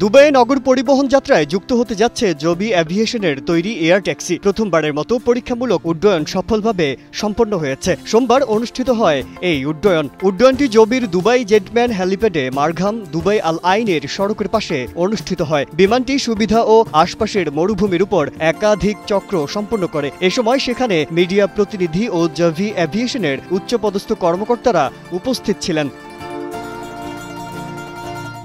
দুবাইয়ে নগর পরিবহন যাত্রায় যুক্ত হতে যাচ্ছে জবি এভিয়েশনের তৈরি এয়ার ট্যাক্সি। প্রথমবারের মতো পরীক্ষামূলক উড্ডয়ন সফলভাবে সম্পন্ন হয়েছে। সোমবার অনুষ্ঠিত হয় এই উড্ডয়নটি জবির দুবাই জেটম্যান হেলিপ্যাডে মারঘাম দুবাই আল আইনের সড়কের পাশে অনুষ্ঠিত হয়। বিমানটি সুবিধা ও আশপাশের মরুভূমির উপর একাধিক চক্র সম্পন্ন করে। এ সময় সেখানে মিডিয়া প্রতিনিধি ও জবি এভিয়েশনের উচ্চপদস্থ কর্মকর্তারা উপস্থিত ছিলেন।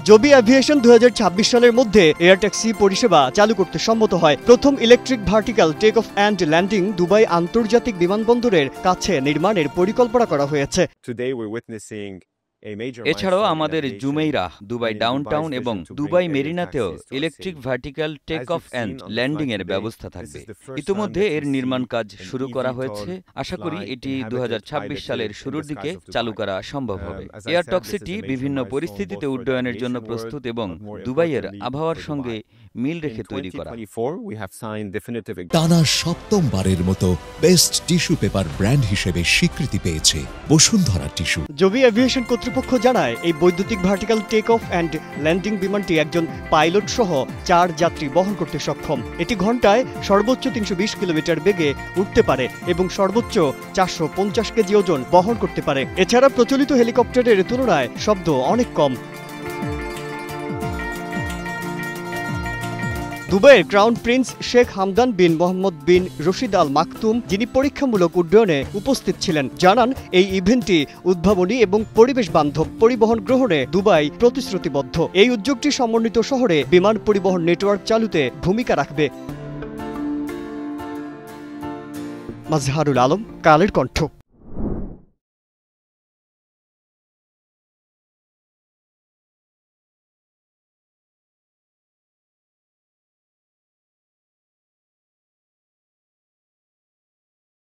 জবি এভিয়েশন 2026 সালের মধ্যে এয়ার ট্যাক্সি পরিষেবা চালু করতে সম্মত হয়। প্রথম electric vertical take off and landing Dubai আন্তর্জাতিক বিমানবন্দরের কাছে নির্মাণের পরিকল্পনা করা হয়েছে। এছাড়াও আমাদের জুমেইরাহ, দুবাই ডাউনটাউন এবং দুবাই মেরিনাতেও electric vertical take off and landing এর ব্যবস্থা থাকবে। ইতিমধ্যে এর নির্মাণ কাজ শুরু করা হয়েছে। আশা করি এটি 2026 সালের শুরুর দিকে চালু করা সম্ভব হবে। এয়ার ট্যাক্সিটি বিভিন্ন পরিস্থিতিতে উড্ডয়নের জন্য প্রস্তুত এবং দুবাইয়ের আবহাওয়ার সঙ্গে মিল রেখে তৈরি করা। টানা সপ্তমবারের মতো বেস্ট টিস্যু পেপার ব্র্যান্ড হিসেবে স্বীকৃতি পেয়েছে বসুন্ধরা টিস্যু। জবি এভিয়েশন কর্তৃপক্ষ জানায়, এই বৈদ্যুতিক vertical take off and landing বিমানটি একজন পাইলট সহ 4 যাত্রী বহন করতে সক্ষম। এটি ঘন্টায় সর্বোচ্চ 320 কিলোমিটার বেগে উঠতে পারে এবং সর্বোচ্চ 450 কেজি ওজন বহন করতে পারে। এছাড়া প্রচলিত হেলিকপ্টারের তুলনায় শব্দ অনেক কম। দুবাইয়ের ক্রাউন প্রিন্স শেখ হামদান বিন মোহাম্মদ বিন রশিদ আল মাকতুম, যিনি পরীক্ষামূলক উড্ডয়নে উপস্থিত ছিলেন, জানান এই ইভেন্টটি উদ্ভাবনী এবং পরিবেশ বান্ধব পরিবহন গ্রহণে দুবাই প্রতিশ্রুতিবদ্ধ। এই উদ্যোগটি সমন্বিত শহরে বিমান পরিবহন নেটওয়ার্ক চালুতে ভূমিকা রাখবে। মাজহারুল আলম, কালের কণ্ঠ।